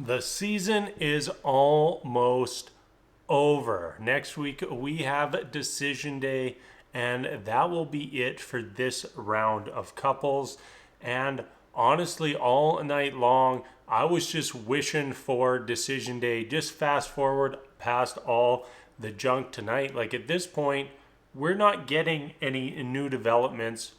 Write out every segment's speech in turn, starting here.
The season is almost over. Next week we have decision day, and that will be it for this round of couples. And honestly, all night long, I was just wishing for decision day. Just fast forward past all the junk tonight. Like at this point, we're not getting any new developments.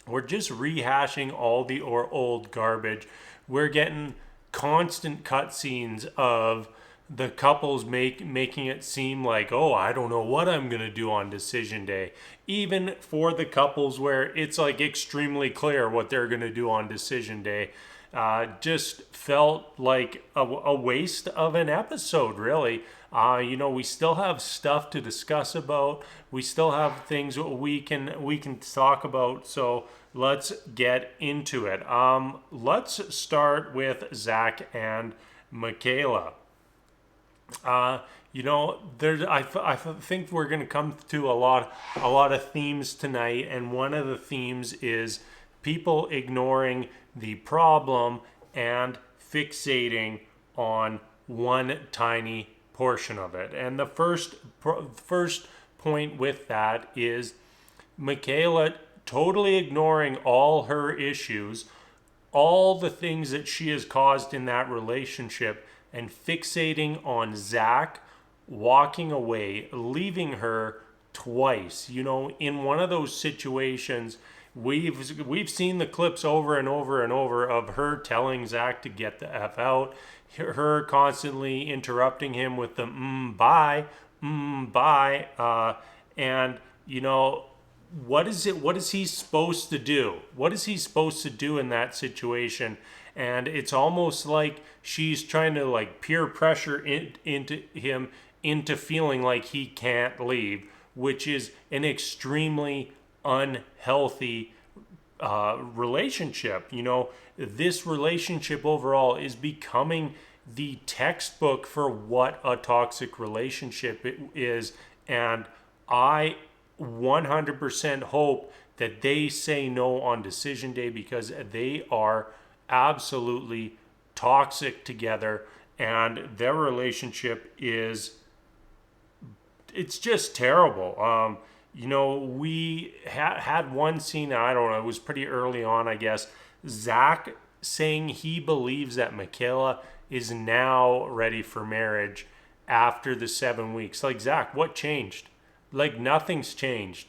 We're just rehashing all the old garbage. We're getting constant cutscenes of the couples making it seem like, oh, I don't know what I'm gonna do on decision day. Even for the couples where it's like extremely clear what they're gonna do on decision day, just felt like a waste of an episode, really. We still have stuff to discuss about. We still have things we can talk about. So let's get into it. Let's start with Zach and Michaela. I think we're going to come to a lot of themes tonight, and one of the themes is people ignoring the problem and fixating on one tiny portion of it. And the first point with that is Michaela totally ignoring all her issues, all the things that she has caused in that relationship, and fixating on Zach walking away, leaving her twice. In one of those situations, we've seen the clips over and over and over of her telling Zach to get the F out, her constantly interrupting him with the bye, bye, and what is he supposed to do? What is he supposed to do in that situation? And it's almost like she's trying to like peer pressure into him into feeling like he can't leave, which is an extremely unhealthy relationship. This relationship overall is becoming the textbook for what a toxic relationship is. And I 100% hope that they say no on decision day, because they are absolutely toxic together, and their relationship it's just terrible. We had one scene, I don't know, it was pretty early on, I guess, Zach saying he believes that Michaela is now ready for marriage after the 7 weeks. Like, Zach, what changed? Like, nothing's changed.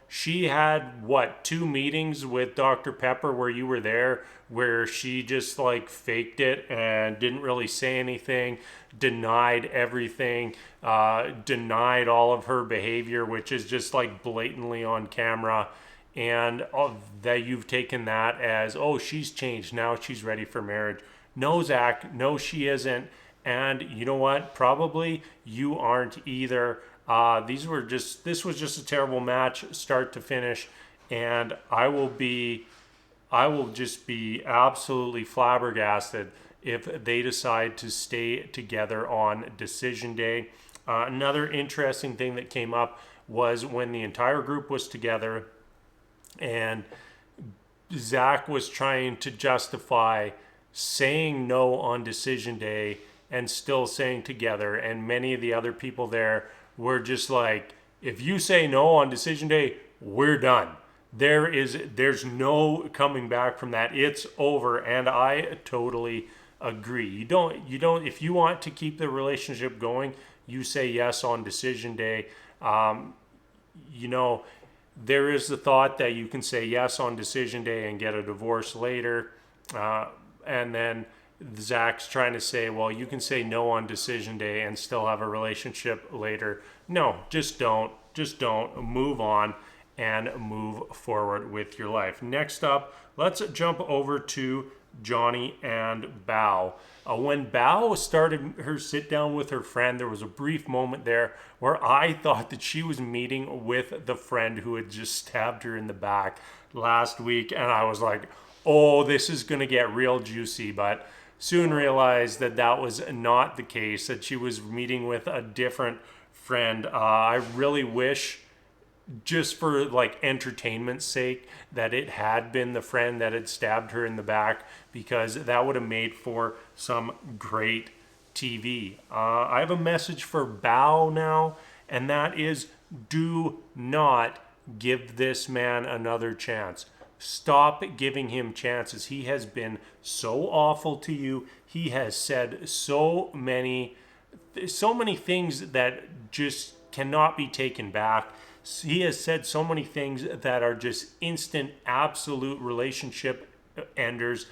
She had 2 meetings with Dr. Pepper where you were there, where she just like faked it and didn't really say anything, denied everything, denied all of her behavior, which is just like blatantly on camera. And that you've taken that as, oh, she's changed, now she's ready for marriage. No, Zach, no, she isn't. And you know what? Probably you aren't either. This was just a terrible match, start to finish, and I will just be absolutely flabbergasted if they decide to stay together on decision day. Another interesting thing that came up was when the entire group was together, and Zach was trying to justify saying no on decision day and still saying together, and many of the other people there were just like, if you say no on decision day, we're done. There's no coming back from that. It's over. And I totally agree. You don't if you want to keep the relationship going, you say yes on decision day. There is the thought that you can say yes on decision day and get a divorce later. And then Zach's trying to say, well, you can say no on decision day and still have a relationship later. No, just don't. Just don't. Move on and move forward with your life. Next up, let's jump over to Johnny and Bao. When Bao started her sit down with her friend, there was a brief moment there where I thought that she was meeting with the friend who had just stabbed her in the back last week. And I was like, oh, this is going to get real juicy. But soon realized that was not the case, that she was meeting with a different friend. I really wish just for like entertainment's sake, that it had been the friend that had stabbed her in the back, because that would have made for some great TV. I have a message for Bao now, and that is, do not give this man another chance. Stop giving him chances. He has been so awful to you. He has said so many things that just cannot be taken back. He has said so many things that are just instant, absolute relationship enders.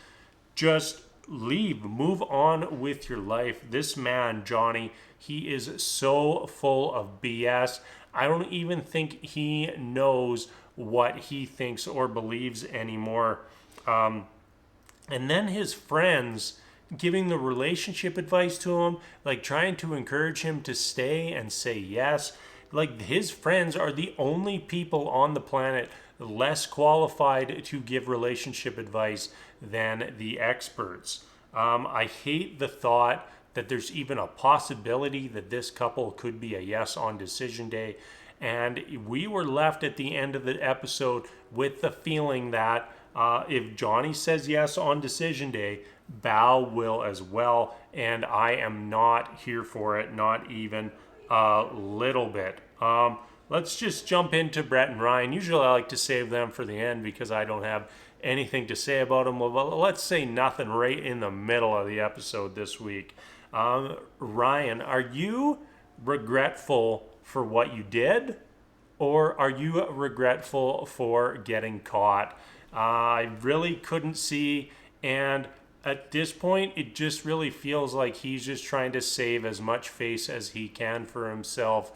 Just leave, move on with your life. This man, Johnny, he is so full of BS. I don't even think he knows what he thinks or believes anymore. And then his friends giving the relationship advice to him, like trying to encourage him to stay and say yes. Like, his friends are the only people on the planet less qualified to give relationship advice than the experts. I hate the thought that there's even a possibility that this couple could be a yes on decision day. And we were left at the end of the episode with the feeling that if Johnny says yes on decision day, Bao will as well. And I am not here for it, not even a little bit. Let's just jump into Brett and Ryan. Usually I like to save them for the end because I don't have anything to say about them. Well, let's say nothing right in the middle of the episode this week. Ryan, are you regretful for what you did, or are you regretful for getting caught? I really couldn't see, and at this point, it just really feels like he's just trying to save as much face as he can for himself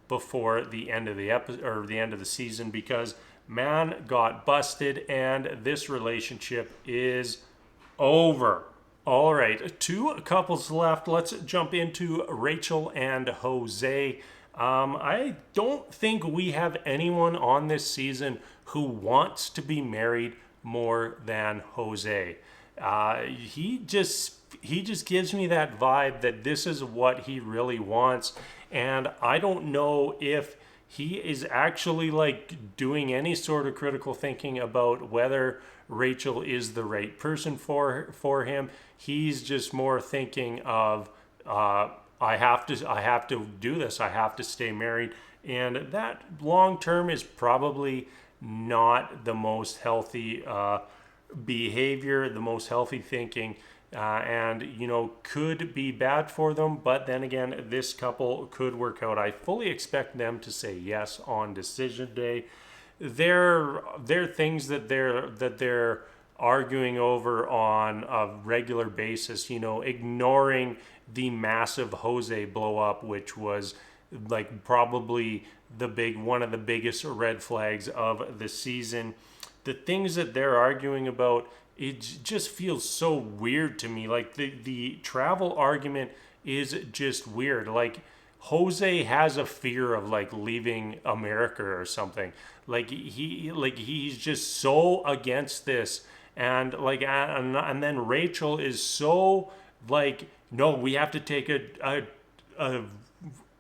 before the end of the episode or the end of the season, because man got busted and this relationship is over. All right, two couples left. Let's jump into Rachel and Jose. I don't think we have anyone on this season who wants to be married more than Jose. He just gives me that vibe that this is what he really wants, and I don't know if he is actually like doing any sort of critical thinking about whether Rachel is the right person for him. He's just more thinking of I have to do this. I have to stay married, and that long term is probably not the most healthy behavior, the most healthy thinking, and could be bad for them. But then again, this couple could work out. I fully expect them to say yes on decision day. There are things that they're arguing over on a regular basis, ignoring the massive Jose blow up, which was like probably one of the biggest red flags of the season. The things that they're arguing about, it just feels so weird to me. Like the travel argument is just weird. Like, Jose has a fear of like leaving America or something. Like he's just so against this, and then Rachel is so like, no, we have to take a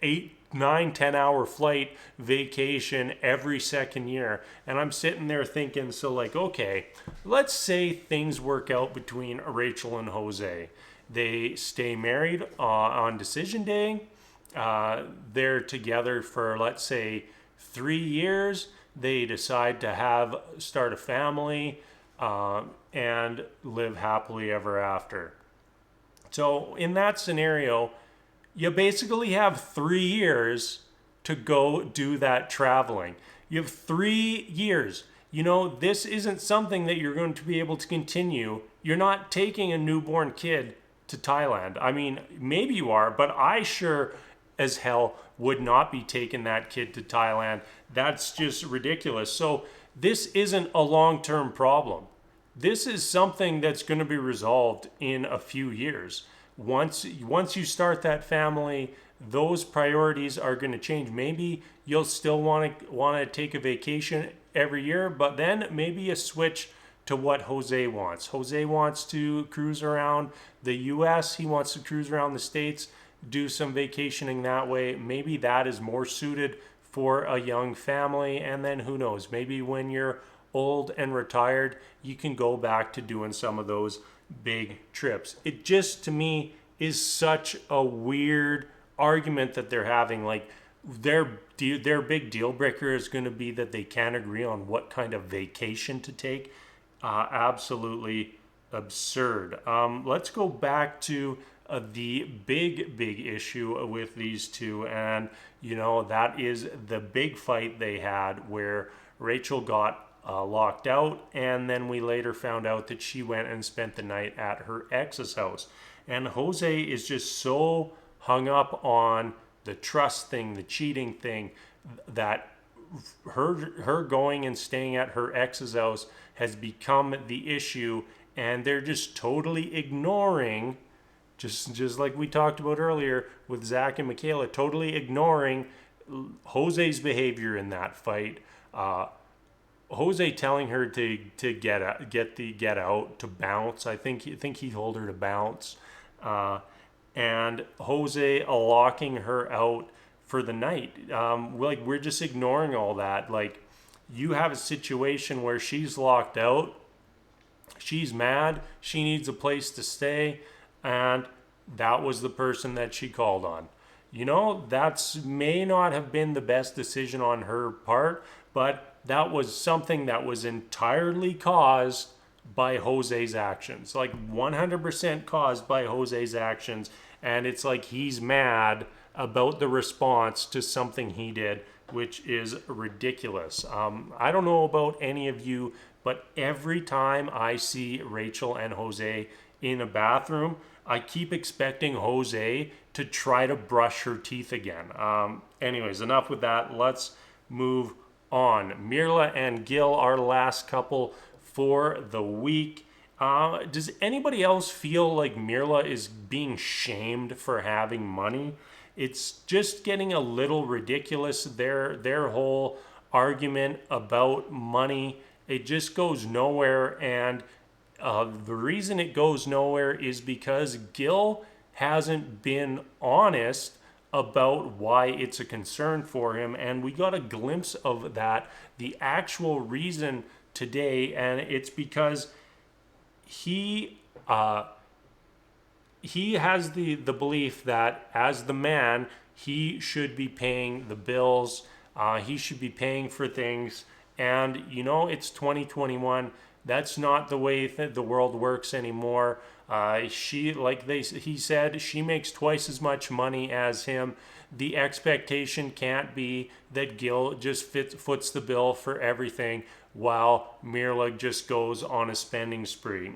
8, 9, 10 hour flight vacation every second year. And I'm sitting there thinking, so like, okay, let's say things work out between Rachel and Jose. They stay married on decision day. They're together for, let's say, 3 years. They decide to start a family and live happily ever after. So in that scenario, you basically have 3 years to go do that traveling. You have 3 years. This isn't something that you're going to be able to continue. You're not taking a newborn kid to Thailand. I mean, maybe you are, but I sure as hell would not be taking that kid to Thailand. That's just ridiculous. So this isn't a long-term problem. This is something that's going to be resolved in a few years. Once you start that family, those priorities are going to change. Maybe you'll still want to take a vacation every year, but then maybe you switch to what Jose wants. Jose wants to cruise around the US. He wants to cruise around the States, do some vacationing that way. Maybe that is more suited for a young family. And then who knows, maybe when you're old and retired, you can go back to doing some of those big trips. It just, to me, is such a weird argument that they're having. Like, their big deal breaker is going to be that they can't agree on what kind of vacation to take. Absolutely absurd. Let's go back to the big issue with these two, and that is the big fight they had where Rachel got locked out, and then we later found out that she went and spent the night at her ex's house. And Jose is just so hung up on the trust thing, the cheating thing, that her going and staying at her ex's house has become the issue, and they're just totally ignoring, just like we talked about earlier with Zach and Michaela, totally ignoring Jose's behavior in that fight. Jose telling her to get out, to bounce. I think he told her to bounce, and Jose locking her out for the night. We're just ignoring all that. Like, you have a situation where she's locked out, she's mad, she needs a place to stay, and that was the person that she called on. That's may not have been the best decision on her part, but that was something that was entirely caused by Jose's actions. Like 100% caused by Jose's actions. And it's like he's mad about the response to something he did, which is ridiculous. I don't know about any of you, but every time I see Rachel and Jose in a bathroom, I keep expecting Jose to try to brush her teeth again. Anyways, enough with that. Let's move on. Mirla and Gil, our last couple for the week. Does anybody else feel like Mirla is being shamed for having money? It's just getting a little ridiculous. Their whole argument about money, it just goes nowhere. And the reason it goes nowhere is because Gil hasn't been honest about why it's a concern for him. And we got a glimpse of that, the actual reason today. And it's because he has the belief that as the man, he should be paying the bills. He should be paying for things. And, it's 2021. That's not the way the world works anymore. He said, she makes twice as much money as him. The expectation can't be that Gil just foots the bill for everything while Mirla just goes on a spending spree.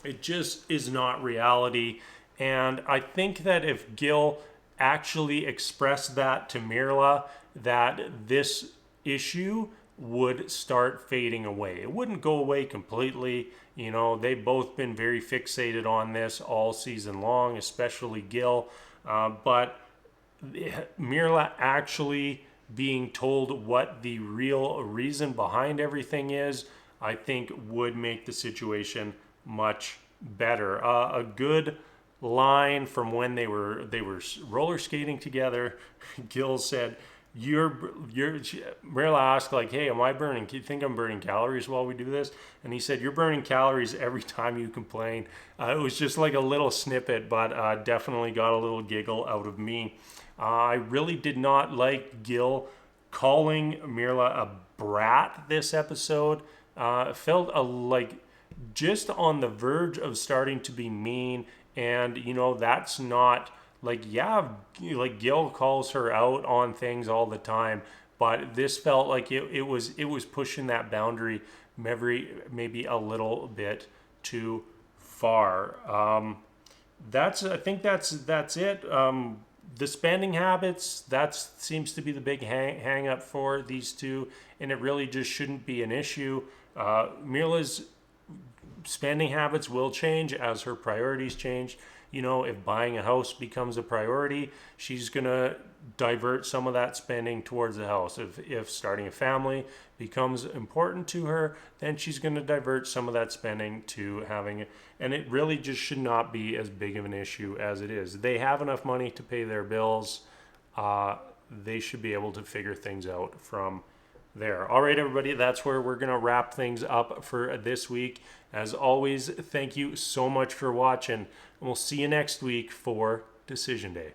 It just is not reality. And I think that if Gil actually expressed that to Mirla, that this issue would start fading away. It wouldn't go away completely. They've both been very fixated on this all season long, especially Gil. But Mirla actually being told what the real reason behind everything is, I think would make the situation much better. A good line from when they were roller skating together, Gil said, Mirla asked, like, hey, do you think I'm burning calories while we do this? And he said, you're burning calories every time you complain. It was just like a little snippet, but definitely got a little giggle out of me. I really did not like Gil calling Mirla a brat this episode. Felt like just on the verge of starting to be mean, and that's not like Gil calls her out on things all the time, but this felt like it was pushing that boundary maybe a little bit too far. I think that's it. The spending habits, that seems to be the big hang up for these two, and it really just shouldn't be an issue. Mirla's spending habits will change as her priorities change. If buying a house becomes a priority, she's going to divert some of that spending towards the house. If starting a family becomes important to her, then she's going to divert some of that spending to having it. And it really just should not be as big of an issue as it is. They have enough money to pay their bills. they should be able to figure things out from there. All right, everybody, that's where we're going to wrap things up for this week. As always, thank you so much for watching, and we'll see you next week for Decision Day.